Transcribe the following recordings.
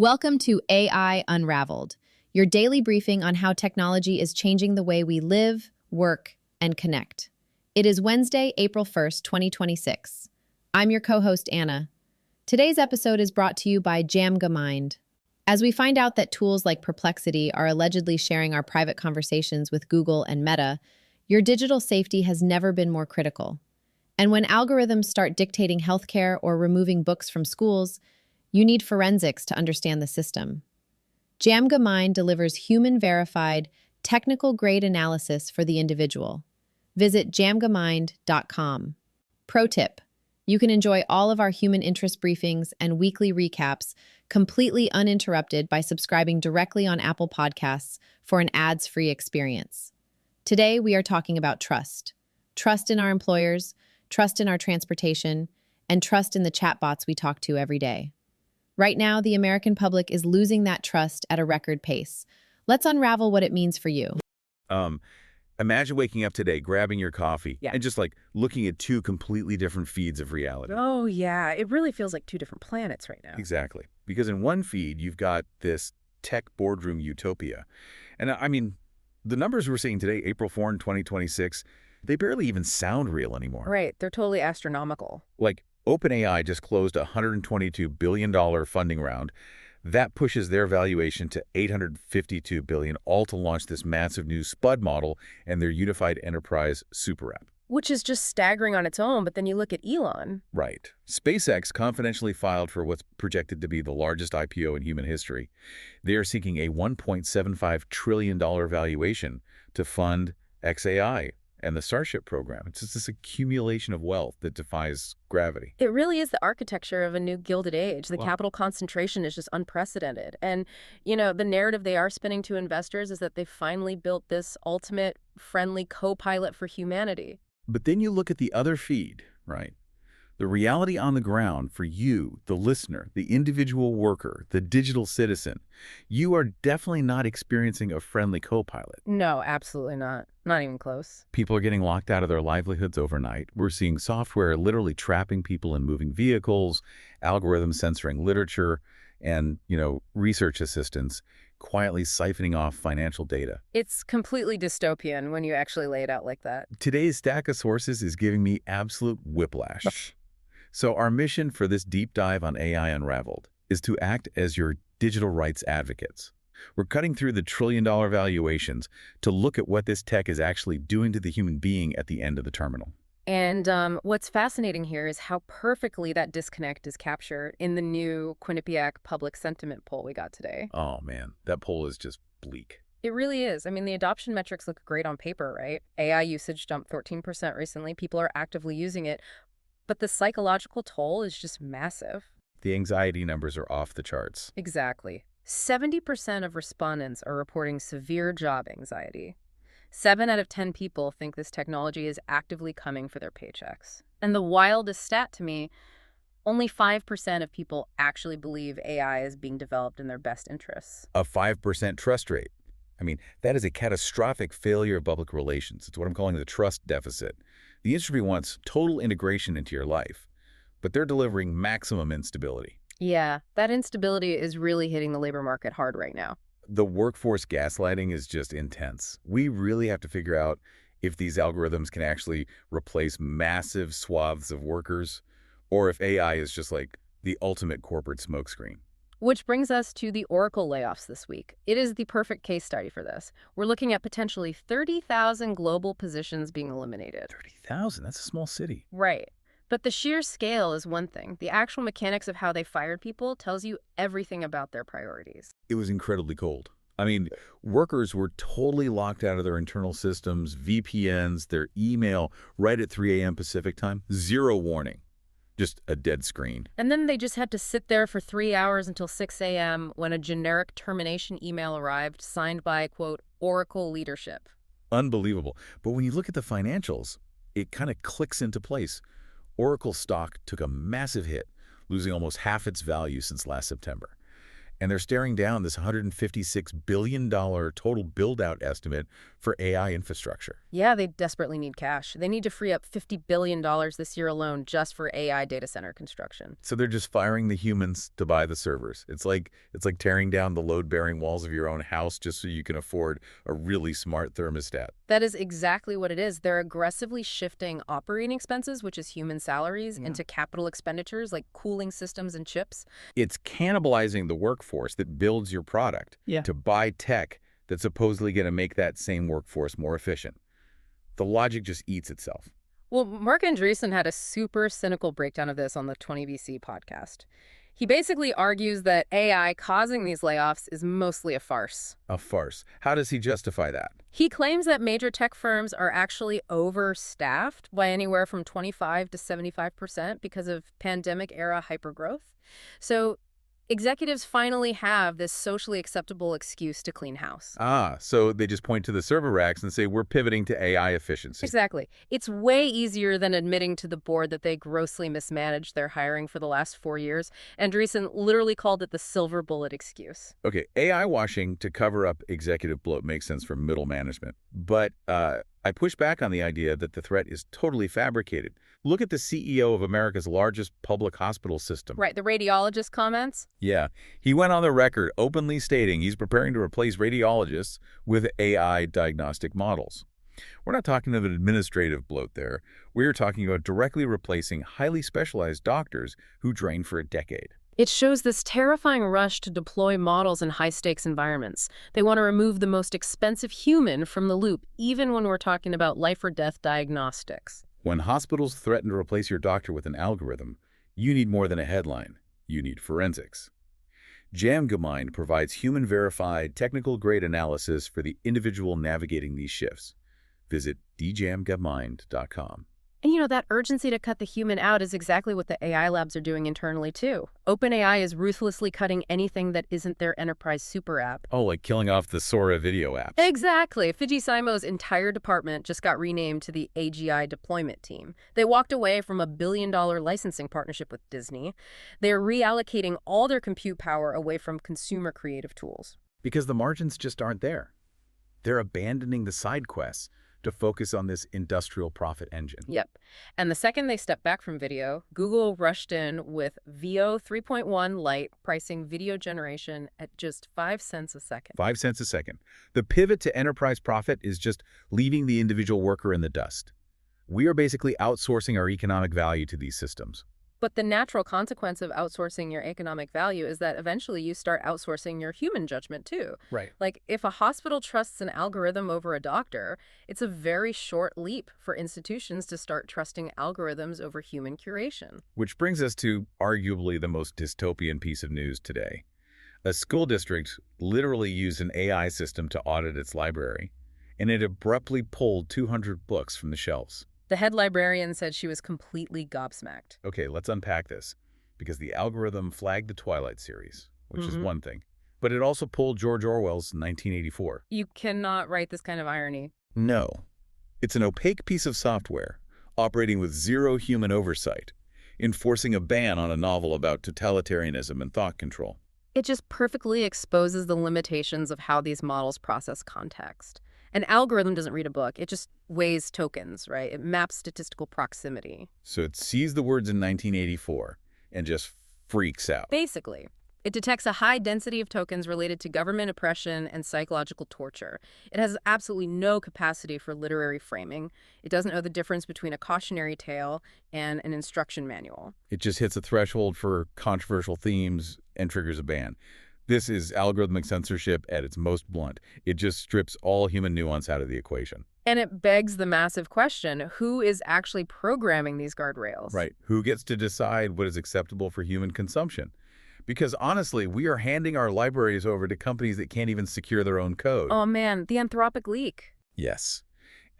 Welcome to AI Unraveled, your daily briefing on how technology is changing the way we live, work, and connect. It is Wednesday, April 1st, 2026. I'm your co-host, Anna. Today's episode is brought to you by Jamgamind. As we find out that tools like Perplexity are allegedly sharing our private conversations with Google and Meta, your digital safety has never been more critical. And when algorithms start dictating healthcare or removing books from schools, you need forensics to understand the system. Jamgamind delivers human-verified, technical-grade analysis for the individual. Visit jamgamind.com. Pro tip: you can enjoy all of our human interest briefings and weekly recaps completely uninterrupted by subscribing directly on Apple Podcasts for an ads-free experience. Today, we are talking about trust. Trust in our employers, trust in our transportation, and trust in the chatbots we talk to every day. Right now, the American public is losing that trust at a record pace. Let's unravel what it means for you. Imagine waking up today, grabbing your coffee, Yeah. and just looking at two completely different feeds of reality. Oh, yeah. It really feels like two different planets right now. Exactly. Because in one feed, you've got this tech boardroom utopia. And I mean, the numbers we're seeing today, April 4, 2026, they barely even sound real anymore. Right. They're totally astronomical. Like, OpenAI just closed a $122 billion funding round. That pushes their valuation to $852 billion, all to launch this massive new SPUD model and their unified enterprise super app. Which is just staggering on its own, but then you look at Elon. Right. SpaceX confidentially filed for what's projected to be the largest IPO in human history. They are seeking a $1.75 trillion valuation to fund XAI and the Censorship program. It's just this accumulation of wealth that defies gravity. It really is the architecture of a new Gilded Age. The Wow. capital concentration is just unprecedented. And, the narrative they are spinning to investors is that they finally built this ultimate friendly co-pilot for humanity. But then you look at the other feed, right? The reality on the ground for you, the listener, the individual worker, the digital citizen. You are definitely not experiencing a friendly co-pilot. No, absolutely not. Not even close. People are getting locked out of their livelihoods overnight. We're seeing software literally trapping people in moving vehicles, algorithms censoring literature, and, research assistants quietly siphoning off financial data. It's completely dystopian when you actually lay it out like that. Today's stack of sources is giving me absolute whiplash. So our mission for this deep dive on AI Unraveled is to act as your digital rights advocates. We're cutting through the trillion-dollar valuations to look at what this tech is actually doing to the human being at the end of the terminal. And what's fascinating here is how perfectly that disconnect is captured in the new Quinnipiac public sentiment poll we got today. Oh man, that poll is just bleak. It really is. I mean, the adoption metrics look great on paper, right? AI usage jumped 13% recently. People are actively using it. But the psychological toll is just massive. The anxiety numbers are off the charts. Exactly. 70% of respondents are reporting severe job anxiety. 7 out of 10 people think this technology is actively coming for their paychecks. And the wildest stat to me, only 5% of people actually believe AI is being developed in their best interests. A 5% trust rate. I mean, that is a catastrophic failure of public relations. It's what I'm calling the trust deficit. The industry wants total integration into your life, but they're delivering maximum instability. Yeah, that instability is really hitting the labor market hard right now. The workforce gaslighting is just intense. We really have to figure out if these algorithms can actually replace massive swaths of workers, or if AI is just like the ultimate corporate smokescreen. Which brings us to the Oracle layoffs this week. It is the perfect case study for this. We're looking at potentially 30,000 global positions being eliminated. 30,000? That's a small city. Right. But the sheer scale is one thing. The actual mechanics of how they fired people tells you everything about their priorities. It was incredibly cold. I mean, workers were totally locked out of their internal systems, VPNs, their email, right at 3 a.m. Pacific time. Zero warning. Just a dead screen. And then they just had to sit there for 3 hours until 6 a.m. when a generic termination email arrived, signed by, quote, Oracle leadership. Unbelievable. But when you look at the financials, it kind of clicks into place. Oracle stock took a massive hit, losing almost half its value since last September. And they're staring down this $156 billion total build-out estimate for AI infrastructure. Yeah, they desperately need cash. They need to free up $50 billion this year alone just for AI data center construction. So they're just firing the humans to buy the servers. It's like tearing down the load-bearing walls of your own house just so you can afford a really smart thermostat. That is exactly what it is. They're aggressively shifting operating expenses, which is human salaries, into capital expenditures like cooling systems and chips. It's cannibalizing the workforce that builds your product to buy tech that's supposedly going to make that same workforce more efficient. The logic just eats itself. Well, Marc Andreessen had a super cynical breakdown of this on the 20BC podcast. He basically argues that AI causing these layoffs is mostly a farce. A farce. How does he justify that? He claims that major tech firms are actually overstaffed by anywhere from 25 to 75% because of pandemic-era hypergrowth. So executives finally have this socially acceptable excuse to clean house. So they just point to the server racks and say, we're pivoting to AI efficiency. Exactly. It's way easier than admitting to the board that they grossly mismanaged their hiring for the last 4 years. Andreessen literally called it the silver bullet excuse. Okay, AI washing to cover up executive bloat makes sense for middle management. But I push back on the idea that the threat is totally fabricated. Look at the CEO of America's largest public hospital system. Right, the radiologist comments? Yeah, he went on the record openly stating he's preparing to replace radiologists with AI diagnostic models. We're not talking of an administrative bloat there. We're talking about directly replacing highly specialized doctors who trained for a decade. It shows this terrifying rush to deploy models in high-stakes environments. They want to remove the most expensive human from the loop, even when we're talking about life-or-death diagnostics. When hospitals threaten to replace your doctor with an algorithm, you need more than a headline. You need forensics. Jamgamind provides human-verified, technical-grade analysis for the individual navigating these shifts. Visit djamgamind.com. And you know, that urgency to cut the human out is exactly what the AI labs are doing internally, too. OpenAI is ruthlessly cutting anything that isn't their enterprise super app. Oh, like killing off the Sora video apps. Exactly. Fujisimo's entire department just got renamed to the AGI deployment team. They walked away from a $1 billion licensing partnership with Disney. They're reallocating all their compute power away from consumer creative tools. Because the margins just aren't there. They're abandoning the side quests to focus on this industrial profit engine. Yep. And the second they stepped back from video, Google rushed in with VO 3.1 Lite, pricing video generation at just 5 cents a second. 5 cents a second. The pivot to enterprise profit is just leaving the individual worker in the dust. We are basically outsourcing our economic value to these systems. But the natural consequence of outsourcing your economic value is that eventually you start outsourcing your human judgment too. Right. Like if a hospital trusts an algorithm over a doctor, it's a very short leap for institutions to start trusting algorithms over human curation. Which brings us to arguably the most dystopian piece of news today. A school district literally used an AI system to audit its library, and it abruptly pulled 200 books from the shelves. The head librarian said she was completely gobsmacked. Okay, let's unpack this, because the algorithm flagged the Twilight series, which is one thing, but it also pulled George Orwell's 1984. You cannot write this kind of irony. No. It's an opaque piece of software, operating with zero human oversight, enforcing a ban on a novel about totalitarianism and thought control. It just perfectly exposes the limitations of how these models process context. An algorithm doesn't read a book. It just weighs tokens, right? It maps statistical proximity. So it sees the words in 1984 and just freaks out. Basically, it detects a high density of tokens related to government oppression and psychological torture. It has absolutely no capacity for literary framing. It doesn't know the difference between a cautionary tale and an instruction manual. It just hits a threshold for controversial themes and triggers a ban. This is algorithmic censorship at its most blunt. It just strips all human nuance out of the equation. And it begs the massive question, who is actually programming these guardrails? Right. Who gets to decide what is acceptable for human consumption? Because honestly, we are handing our libraries over to companies that can't even secure their own code. Oh man, the Anthropic leak. Yes.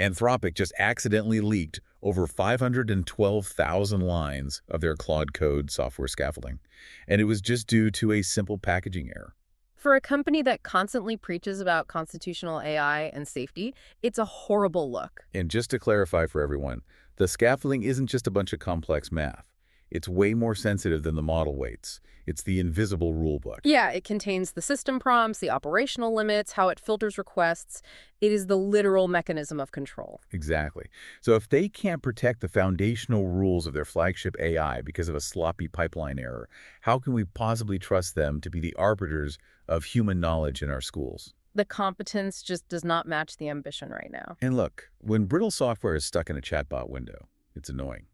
Anthropic just accidentally leaked over 512,000 lines of their Claude Code software scaffolding, and it was just due to a simple packaging error. For a company that constantly preaches about constitutional AI and safety, it's a horrible look. And just to clarify for everyone, the scaffolding isn't just a bunch of complex math. It's way more sensitive than the model weights. It's the invisible rulebook. Yeah, it contains the system prompts, the operational limits, how it filters requests. It is the literal mechanism of control. Exactly. So if they can't protect the foundational rules of their flagship AI because of a sloppy pipeline error, how can we possibly trust them to be the arbiters of human knowledge in our schools? The competence just does not match the ambition right now. And look, when brittle software is stuck in a chatbot window, it's annoying.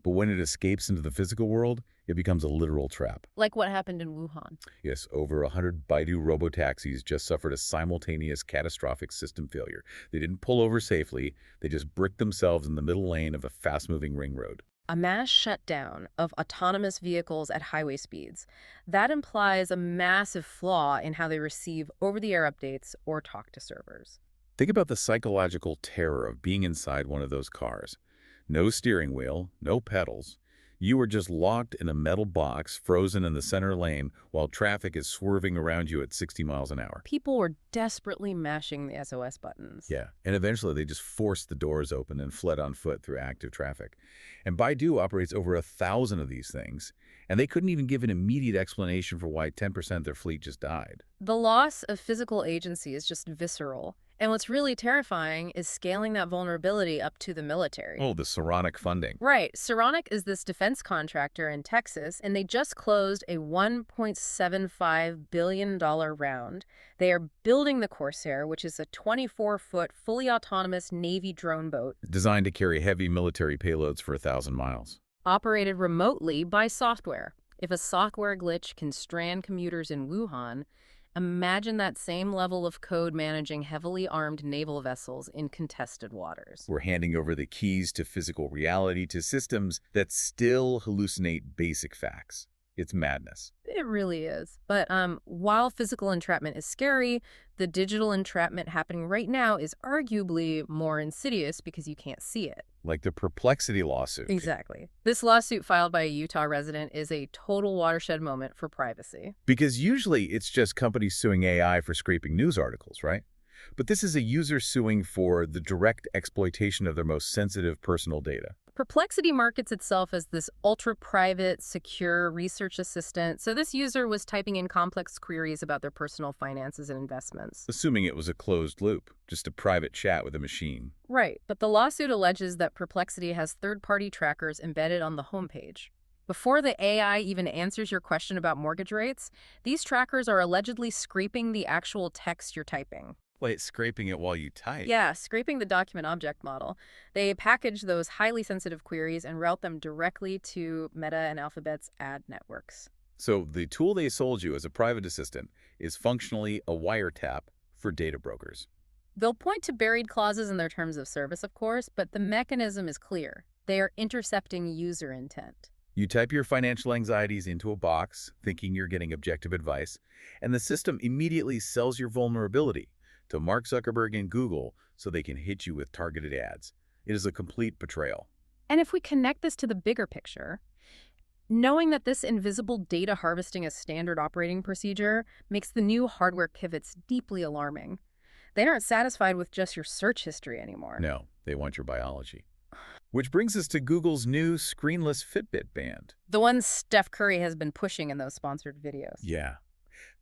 But when it escapes into the physical world, it becomes a literal trap. Like what happened in Wuhan. Yes, over 100 Baidu robotaxis just suffered a simultaneous catastrophic system failure. They didn't pull over safely, they just bricked themselves in the middle lane of a fast-moving ring road. A mass shutdown of autonomous vehicles at highway speeds. That implies a massive flaw in how they receive over-the-air updates or talk to servers. Think about the psychological terror of being inside one of those cars. No steering wheel, no pedals. You are just locked in a metal box, frozen in the center lane, while traffic is swerving around you at 60 miles an hour. People were desperately mashing the SOS buttons. Yeah, and eventually they just forced the doors open and fled on foot through active traffic. And Baidu operates over 1,000 of these things, and they couldn't even give an immediate explanation for why 10% of their fleet just died. The loss of physical agency is just visceral. And what's really terrifying is scaling that vulnerability up to the military. Oh, the Saronic funding. Right. Saronic is this defense contractor in Texas, and they just closed a $1.75 billion round. They are building the Corsair, which is a 24-foot, fully autonomous Navy drone boat. Designed to carry heavy military payloads for 1,000 miles. Operated remotely by software. If a software glitch can strand commuters in Wuhan, imagine that same level of code managing heavily armed naval vessels in contested waters. We're handing over the keys to physical reality to systems that still hallucinate basic facts. It's madness. It really is. But while physical entrapment is scary, the digital entrapment happening right now is arguably more insidious because you can't see it. Like the Perplexity lawsuit. Exactly. This lawsuit filed by a Utah resident is a total watershed moment for privacy. Because usually it's just companies suing AI for scraping news articles, right? But this is a user suing for the direct exploitation of their most sensitive personal data. Perplexity markets itself as this ultra-private, secure research assistant, so this user was typing in complex queries about their personal finances and investments. Assuming it was a closed loop, just a private chat with a machine. Right, but the lawsuit alleges that Perplexity has third-party trackers embedded on the homepage. Before the AI even answers your question about mortgage rates, these trackers are allegedly scraping the actual text you're typing. Wait, scraping it while you type? Yeah, scraping the document object model. They package those highly sensitive queries and route them directly to Meta and Alphabet's ad networks. So the tool they sold you as a private assistant is functionally a wiretap for data brokers. They'll point to buried clauses in their terms of service, of course, but the mechanism is clear. They are intercepting user intent. You type your financial anxieties into a box, thinking you're getting objective advice, and the system immediately sells your vulnerability to Mark Zuckerberg and Google so they can hit you with targeted ads. It is a complete betrayal. And if we connect this to the bigger picture, knowing that this invisible data harvesting as standard operating procedure makes the new hardware pivots deeply alarming. They aren't satisfied with just your search history anymore. No, they want your biology. Which brings us to Google's new Screenless Fitbit band. The one Steph Curry has been pushing in those sponsored videos. Yeah.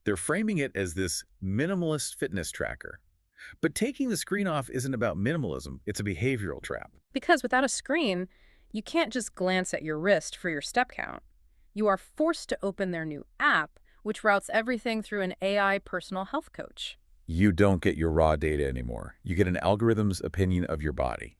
They're framing it as this minimalist fitness tracker. But taking the screen off isn't about minimalism, it's a behavioral trap. Because without a screen, you can't just glance at your wrist for your step count. You are forced to open their new app, which routes everything through an AI personal health coach. You don't get your raw data anymore. You get an algorithm's opinion of your body.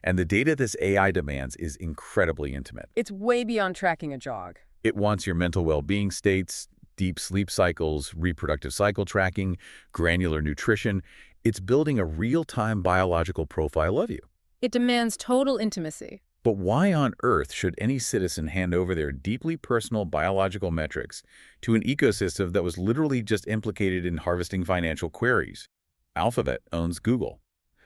And the data this AI demands is incredibly intimate. It's way beyond tracking a jog. It wants your mental well-being states, deep sleep cycles, reproductive cycle tracking, granular nutrition. It's building a real-time biological profile of you. It demands total intimacy. But why on earth should any citizen hand over their deeply personal biological metrics to an ecosystem that was literally just implicated in harvesting financial queries? Alphabet owns Google.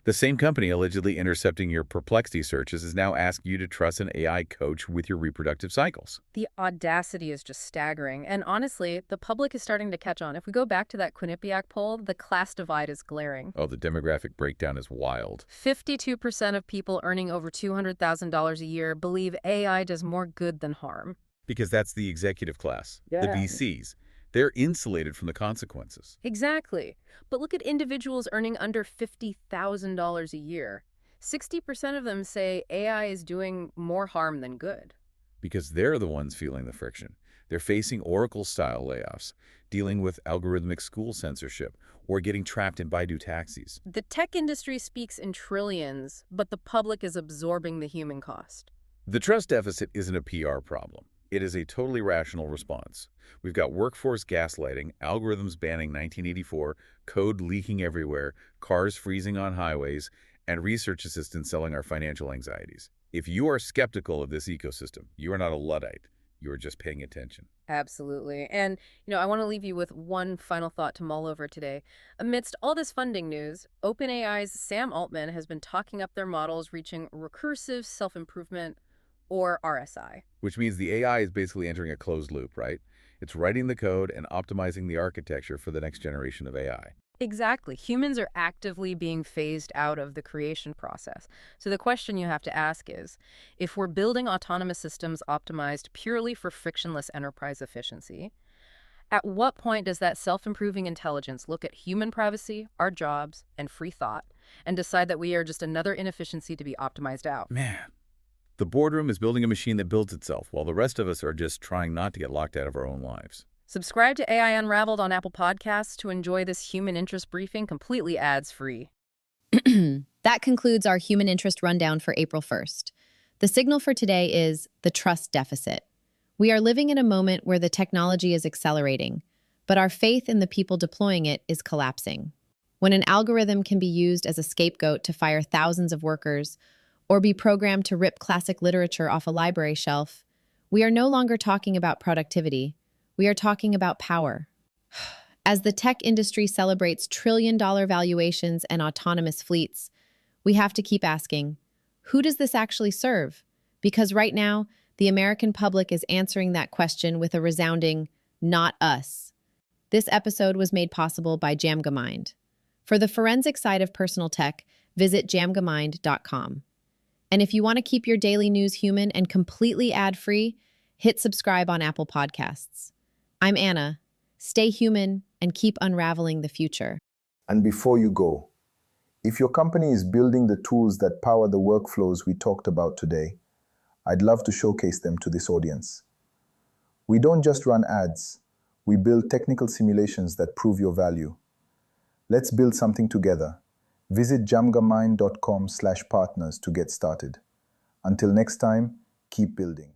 The same company allegedly intercepting your Perplexity searches is now asking you to trust an AI coach with your reproductive cycles. The audacity is just staggering. And honestly, the public is starting to catch on. If we go back to that Quinnipiac poll, the class divide is glaring. Oh, the demographic breakdown is wild. 52% of people earning over $200,000 a year believe AI does more good than harm. Because that's the executive class, the Yeah. VCs. They're insulated from the consequences. Exactly. But look at individuals earning under $50,000 a year. 60% of them say AI is doing more harm than good. Because they're the ones feeling the friction. They're facing Oracle-style layoffs, dealing with algorithmic school censorship, or getting trapped in Baidu taxis. The tech industry speaks in trillions, but the public is absorbing the human cost. The trust deficit isn't a PR problem. It is a totally rational response. We've got workforce gaslighting, algorithms banning 1984, code leaking everywhere, cars freezing on highways, and research assistants selling our financial anxieties. If you are skeptical of this ecosystem, you are not a Luddite. You are just paying attention. Absolutely. And, I want to leave you with one final thought to mull over today. Amidst all this funding news, OpenAI's Sam Altman has been talking up their models reaching recursive self-improvement, or RSI. Which means the AI is basically entering a closed loop, right? It's writing the code and optimizing the architecture for the next generation of AI. Exactly. Humans are actively being phased out of the creation process. So the question you have to ask is, if we're building autonomous systems optimized purely for frictionless enterprise efficiency, at what point does that self-improving intelligence look at human privacy, our jobs, and free thought, and decide that we are just another inefficiency to be optimized out? Man, the boardroom is building a machine that builds itself, while the rest of us are just trying not to get locked out of our own lives. Subscribe to AI Unraveled on Apple Podcasts to enjoy this human interest briefing completely ads-free. That concludes our human interest rundown for April 1st. The signal for today is the trust deficit. We are living in a moment where the technology is accelerating, but our faith in the people deploying it is collapsing. When an algorithm can be used as a scapegoat to fire thousands of workers or be programmed to rip classic literature off a library shelf, we are no longer talking about productivity. We are talking about power. As the tech industry celebrates trillion-dollar valuations and autonomous fleets, we have to keep asking, who does this actually serve? Because right now, the American public is answering that question with a resounding, not us. This episode was made possible by JamgaMind. For the forensic side of personal tech, visit jamgamind.com. And if you want to keep your daily news human and completely ad-free, hit subscribe on Apple Podcasts. I'm Anna. Stay human and keep unraveling the future. And before you go, if your company is building the tools that power the workflows we talked about today, I'd love to showcase them to this audience. We don't just run ads, we build technical simulations that prove your value. Let's build something together. Visit jamgamind.com/partners to get started. Until next time, keep building.